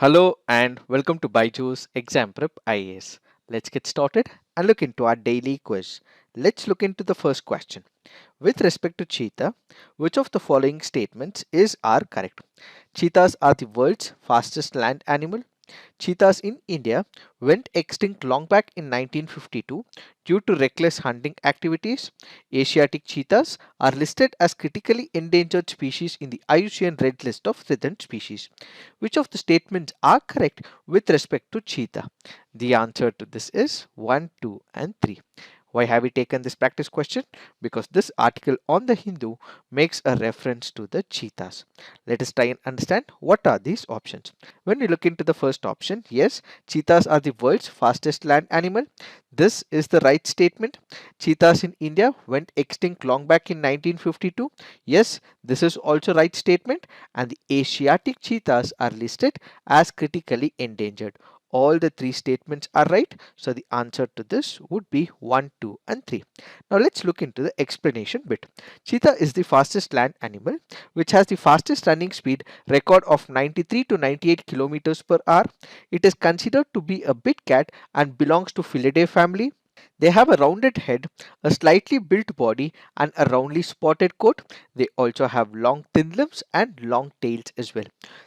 Hello and welcome to BYJU'S Exam Prep IAS. Let's get started and look into our daily quiz. Let's look into the first question. With respect to cheetah, which of the following statements are correct? Cheetahs are the world's fastest land animal. Cheetahs in India went extinct long back in 1952 due to reckless hunting activities. Asiatic cheetahs are listed as critically endangered species in the IUCN Red List of threatened species. Which of the statements are correct with respect to cheetah? The answer to this is 1, 2 and 3. Why have we taken this practice question? Because this article on the Hindu makes a reference to the cheetahs. Let us try and understand what are these options. When we look into the first option, yes, cheetahs are the world's fastest land animal. This is the right statement. Cheetahs in India went extinct long back in 1952. Yes, this is also right statement. And the Asiatic cheetahs are listed as critically endangered. All the three statements are right. So the answer to this would be 1, 2 and 3. Now let's look into the explanation bit. Cheetah is the fastest land animal which has the fastest running speed record of 93 to 98 kilometers per hour. It is considered to be a big cat and belongs to Felidae family. They have a rounded head, a slightly built body and a roundly spotted coat. They also have long thin limbs and long tails as well.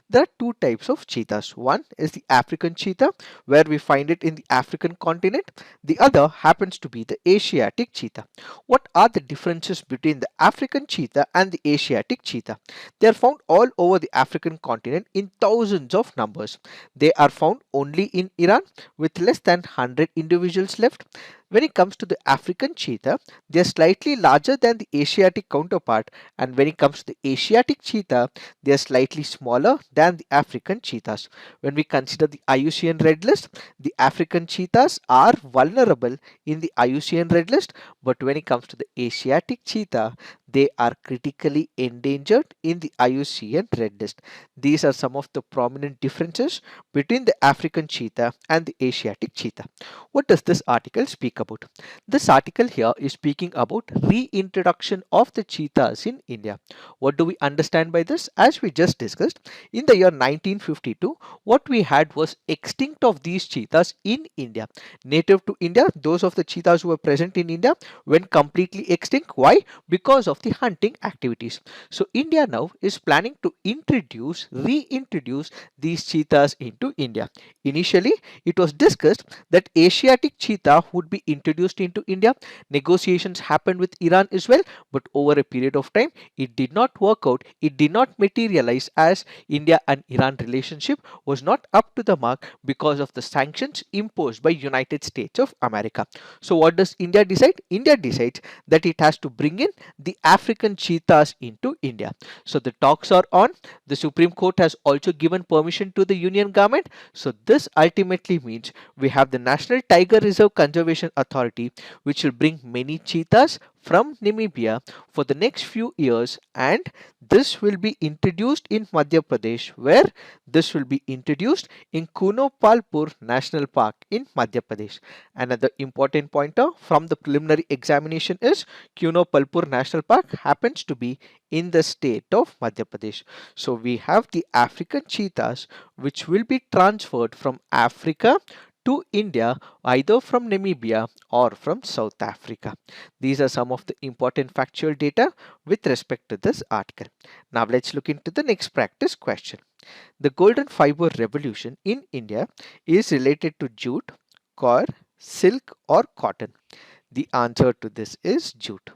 There are two types of cheetahs. One is the African cheetah, where we find it in the African continent. The other happens to be the Asiatic cheetah. What are the differences between the African cheetah and the Asiatic cheetah? They are found all over the African continent in thousands of numbers. They are found only in Iran with less than 100 individuals left. When it comes to the African cheetah, they are slightly larger than the Asiatic counterpart, and when it comes to the Asiatic cheetah, they are slightly smaller than the African cheetahs. When we consider the IUCN Red List, the African cheetahs are vulnerable in the IUCN Red List, but when it comes to the Asiatic cheetah, they are critically endangered in the IUCN Red List. These are some of the prominent differences between the African cheetah and the Asiatic cheetah. What does this article speak about? This article here is speaking about reintroduction of the cheetahs in India. What do we understand by this? As we just discussed, in the year 1952, what we had was extinct of these cheetahs in India. Native to India, those of the cheetahs who were present in India went completely extinct. Why? Because of the hunting activities. So India now is planning to reintroduce these cheetahs into India. Initially, it was discussed that Asiatic cheetah would be introduced into India. Negotiations happened with Iran as well, but over a period of time, it did not work out. It did not materialize as India and Iran relationship was not up to the mark because of the sanctions imposed by United States of America. So what does India decide? India decides that it has to bring in the African cheetahs into India. So the talks are on. The Supreme Court has also given permission to the Union government. So this ultimately means we have the National Tiger Reserve Conservation Authority, which will bring many cheetahs from Namibia for the next few years, and this will be introduced in Madhya Pradesh, where this will be introduced in Kuno Palpur National Park in Madhya Pradesh. Another important pointer from the preliminary examination is Kuno Palpur National Park happens to be in the state of Madhya Pradesh. So we have the African cheetahs which will be transferred from Africa to India, either from Namibia or from South Africa. These are some of the important factual data with respect to this article. Now let's look into the next practice question. The golden fiber revolution in India is related to jute, coir, silk or cotton. The answer to this is jute.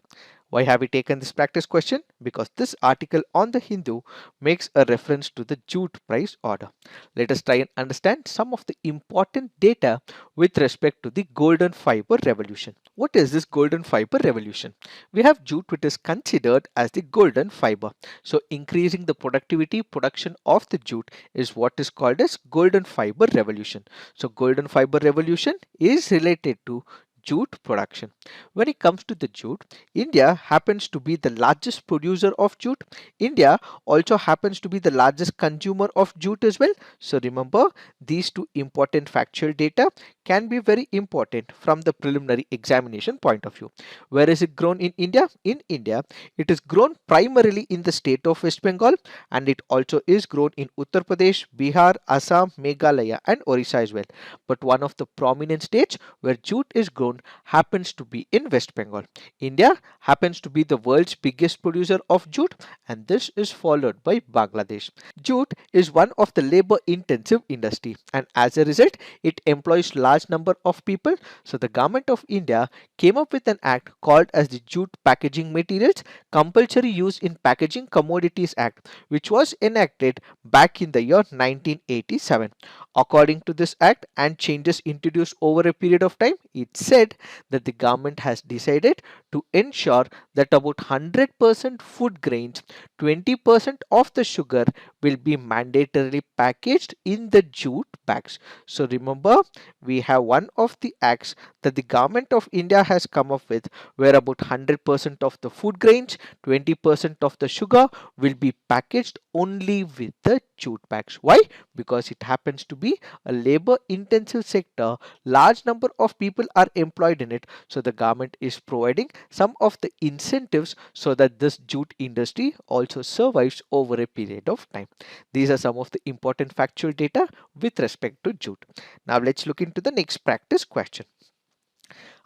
Why have we taken this practice question? Because this article on the Hindu makes a reference to the jute price order. Let us try and understand some of the important data with respect to the golden fiber revolution. What is this golden fiber revolution? We have jute which is considered as the golden fiber. So increasing the production of the jute is what is called as golden fiber revolution. So golden fiber revolution is related to jute production. When it comes to the jute, India happens to be the largest producer of jute. India also happens to be the largest consumer of jute as well. So remember, these two important factual data can be very important from the preliminary examination point of view. Where is it grown in India? In India, it is grown primarily in the state of West Bengal, and it also is grown in Uttar Pradesh, Bihar, Assam, Meghalaya and Orissa as well. But one of the prominent states where jute is grown happens to be in West Bengal. India happens to be the world's biggest producer of jute, and this is followed by Bangladesh. Jute is one of the labor intensive industry, and as a result it employs large number of people. So the government of India came up with an act called as the Jute Packaging Materials Compulsory Use in Packaging Commodities Act, which was enacted back in the year 1987. According to this act and changes introduced over a period of time, it said that the government has decided to ensure that about 100% food grains, 20% of the sugar will be mandatorily packaged in the jute bags. So remember, we have one of the acts that the government of India has come up with where about 100% of the food grains, 20% of the sugar will be packaged only with the jute bags. Why? Because it happens to be a labor intensive sector. Large number of people are employed in it. So the government is providing some of the incentives so that this jute industry also survives over a period of time. These are some of the important factual data with respect to jute. Now let's look into the next practice question.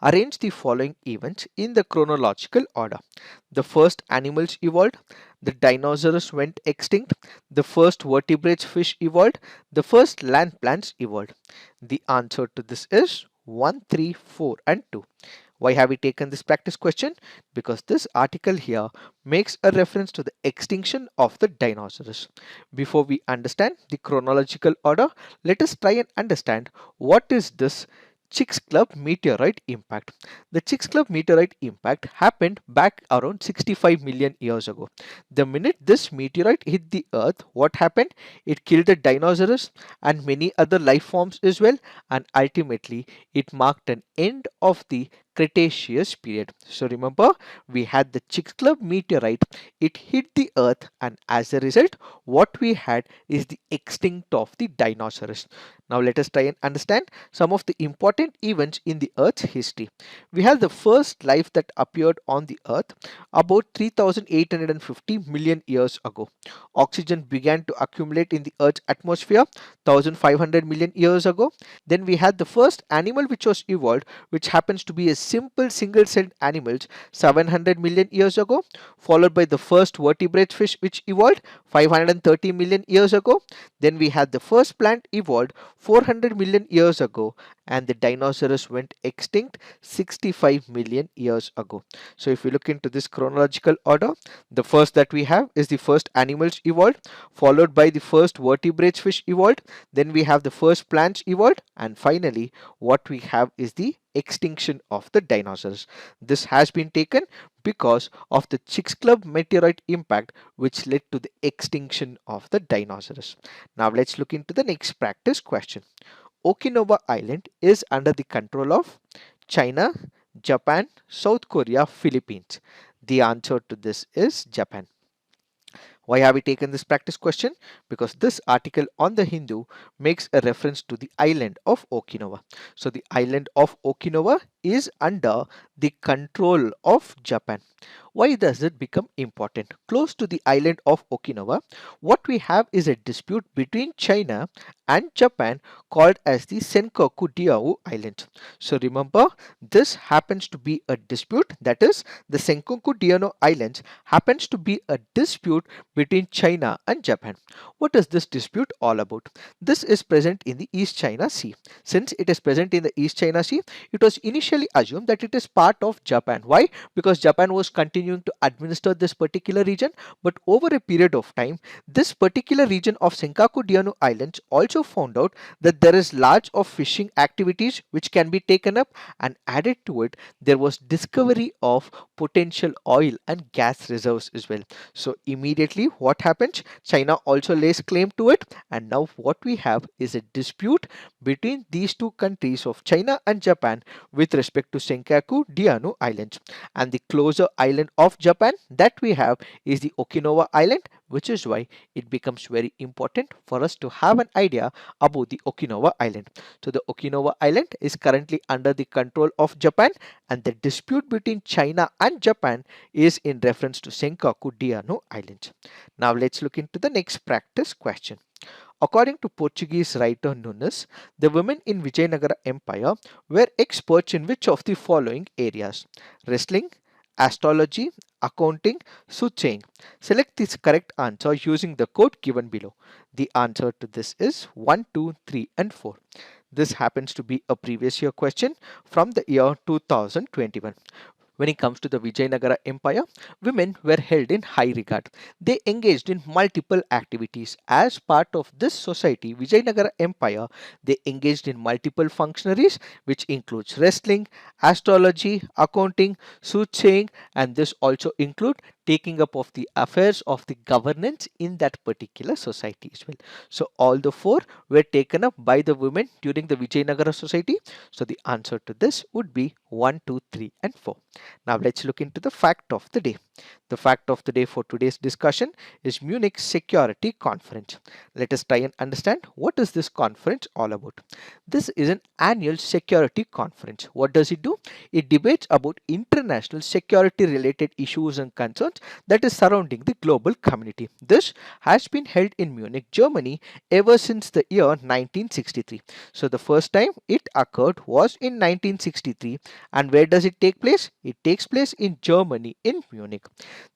Arrange the following events in the chronological order. The first animals evolved, the dinosaurs went extinct, the first vertebrate fish evolved, the first land plants evolved. The answer to this is 1, 3, 4 and 2. Why have we taken this practice question? Because this article here makes a reference to the extinction of the dinosaurs. Before we understand the chronological order, let us try and understand what is this Chicxulub meteorite impact. The Chicxulub meteorite impact happened back around 65 million years ago. The minute this meteorite hit the earth, what happened? It killed the dinosaurs and many other life forms as well, and ultimately it marked an end of the Cretaceous period. So remember, we had the Chicxulub meteorite, it hit the earth, and as a result what we had is the extinct of the dinosaurs. Now let us try and understand some of the important events in the Earth's history. We have the first life that appeared on the Earth about 3850 million years ago. Oxygen began to accumulate in the Earth's atmosphere 1500 million years ago. Then we had the first animal which was evolved, which happens to be a simple single-celled animals 700 million years ago, followed by the first vertebrate fish which evolved 530 million years ago. Then we had the first plant evolved 400 million years ago, and the dinosaurs went extinct 65 million years ago. So if we look into this chronological order, the first that we have is the first animals evolved, followed by the first vertebrate fish evolved, then we have the first plants evolved, and finally what we have is the extinction of the dinosaurs. This has been taken because of the Chicxulub meteorite impact, which led to the extinction of the dinosaurs. Now let's look into the next practice question. Okinawa Island is under the control of China, Japan, South Korea, Philippines. The answer to this is Japan. Why have we taken this practice question? Because this article on the Hindu makes a reference to the island of Okinawa. So the island of Okinawa is under the control of Japan. Why does it become important? Close to the island of Okinawa, what we have is a dispute between China and Japan called as the Senkaku Diaoyu Islands. So remember, this happens to be a dispute, that is the Senkaku Diaoyu Islands happens to be a dispute between China and Japan. What is this dispute all about? This is present in the East China Sea. Since it is present in the East China Sea, it was initially assumed that it is part of Japan. Why? Because Japan was continuing continuing to administer this particular region, but over a period of time, this particular region of Senkaku Dianu Islands also found out that there is large of fishing activities which can be taken up, and added to it there was discovery of potential oil and gas reserves as well. So immediately what happens? China also lays claim to it, and now what we have is a dispute between these two countries of China and Japan with respect to Senkaku Dianu Islands. And the closer island of Japan that we have is the Okinawa Island, which is why it becomes very important for us to have an idea about the Okinawa Island. So the Okinawa Island is currently under the control of Japan, and the dispute between China and Japan is in reference to Senkaku Dianu Islands. Now let's look into the next practice question. According to Portuguese writer Nuniz, the women in Vijayanagara Empire were experts in which of the following areas? Wrestling, astrology, accounting, soothsaying. Select this correct answer using the code given below. The answer to this is 1, 2, 3 and 4. This happens to be a previous year question from the year 2021. When it comes to the Vijayanagara Empire, women were held in high regard. They engaged in multiple activities. As part of this society, Vijayanagara Empire, they engaged in multiple functionaries, which includes wrestling, astrology, accounting, soothsaying, and this also include taking up of the affairs of the governance in that particular society as well. So all the four were taken up by the women during the Vijayanagara society. So the answer to this would be 1, 2, 3 and 4. Now let's look into the fact of the day. The fact of the day for today's discussion is Munich Security Conference. Let us try and understand what is this conference all about. This is an annual security conference. What does it do? It debates about international security related issues and concerns that is surrounding the global community. This has been held in Munich, Germany ever since the year 1963. So the first time it occurred was in 1963, and where does it take place? It takes place in Germany, in Munich.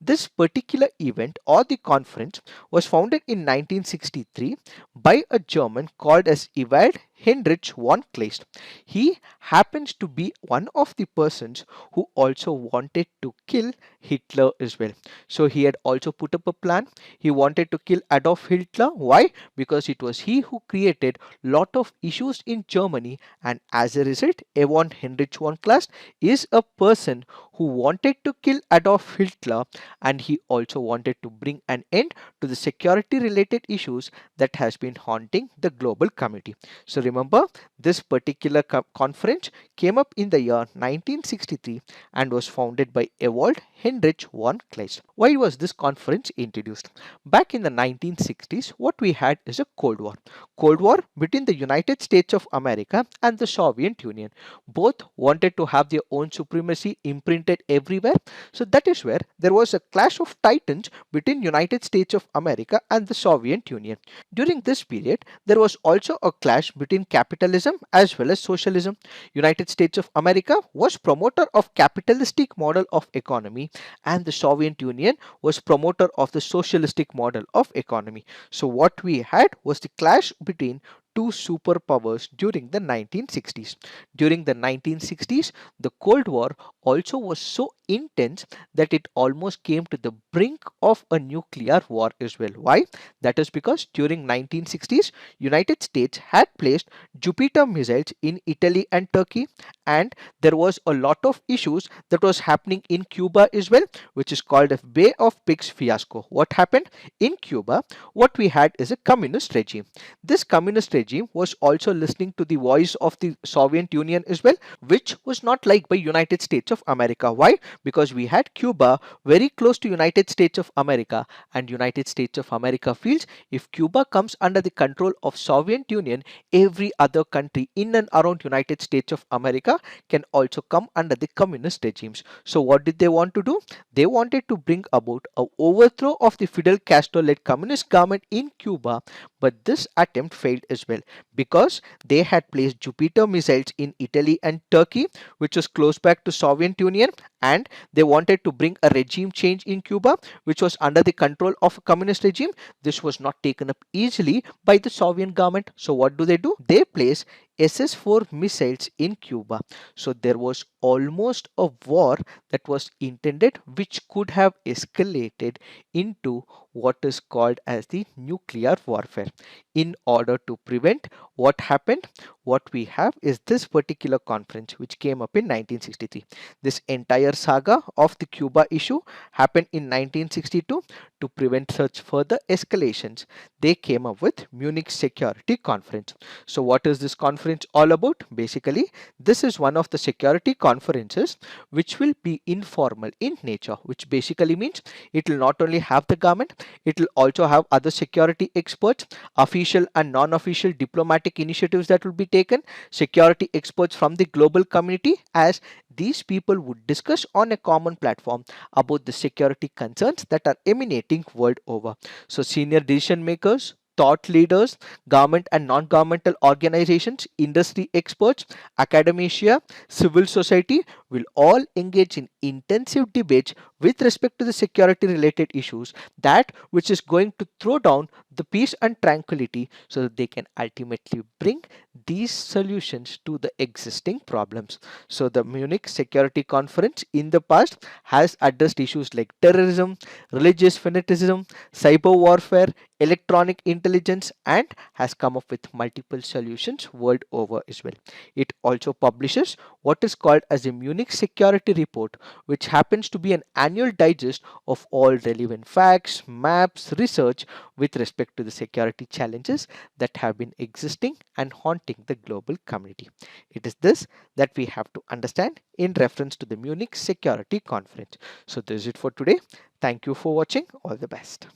This particular event or the conference was founded in 1963 by a German called as Ewald Heinrich von Kleist. He happens to be one of the persons who also wanted to kill Hitler as well. So he had also put up a plan. He wanted to kill Adolf Hitler. Why? Because it was he who created lot of issues in Germany, and as a result, Ewald Heinrich von Kleist is a person who wanted to kill Adolf Hitler, and he also wanted to bring an end to the security related issues that has been haunting the global community. So remember, this particular conference came up in the year 1963 and was founded by Ewald Heinrich von Kleist. Why was this conference introduced? Back in the 1960s, what we had is a Cold War. Cold War between the United States of America and the Soviet Union. Both wanted to have their own supremacy imprinted everywhere. So that is where there was a clash of titans between United States of America and the Soviet Union. During this period, there was also a clash between capitalism as well as socialism. United States of America was promoter of capitalistic model of economy, and the Soviet Union was promoter of the socialistic model of economy. So what we had was the clash between two superpowers during the 1960s. During the 1960s, the Cold War also was so intense that it almost came to the brink of a nuclear war as well. Why? That is because during 1960s, United States had placed Jupiter missiles in Italy and Turkey, and there was a lot of issues that was happening in Cuba as well, which is called a Bay of Pigs fiasco. What happened in Cuba? What we had is a communist regime. This communist regime was also listening to the voice of the Soviet Union as well, which was not liked by United States of America. Why? Because we had Cuba very close to United States of America, and United States of America feels if Cuba comes under the control of Soviet Union, every other country in and around United States of America can also come under the communist regimes. So what did they want to do? They wanted to bring about a overthrow of the Fidel Castro led communist government in Cuba, but this attempt failed as well because they had placed Jupiter missiles in Italy and Turkey, which was close back to Soviet Union, and they wanted to bring a regime change in Cuba, which was under the control of a communist regime. This was not taken up easily by the Soviet government. So what do? They place SS-4 missiles in Cuba. So there was almost a war that was intended, which could have escalated into what is called as the nuclear warfare. In order to prevent what happened, what we have is this particular conference which came up in 1963. This entire saga of the Cuba issue happened in 1962. To prevent such further escalations, they came up with Munich Security Conference. So what is this conference all about? Basically, this is one of the security conferences which will be informal in nature, which basically means it will not only have the government, it will also have other security experts, official and non-official diplomatic initiatives that will be taken, security experts from the global community, as these people would discuss on a common platform about the security concerns that are emanating world over. So senior decision makers, thought leaders, government and non-governmental organizations, industry experts, academia, civil society will all engage in intensive debates with respect to the security related issues, that which is going to throw down the peace and tranquility, so that they can ultimately bring these solutions to the existing problems. So the Munich Security Conference in the past has addressed issues like terrorism, religious fanaticism, cyber warfare, electronic intelligence, and has come up with multiple solutions world over as well. It also publishes what is called as a Munich Security Report, which happens to be an annual digest of all relevant facts, maps, research with respect to the security challenges that have been existing and haunting the global community. It is this that we have to understand in reference to the Munich Security Conference. So this is it for today. Thank you for watching. All the best.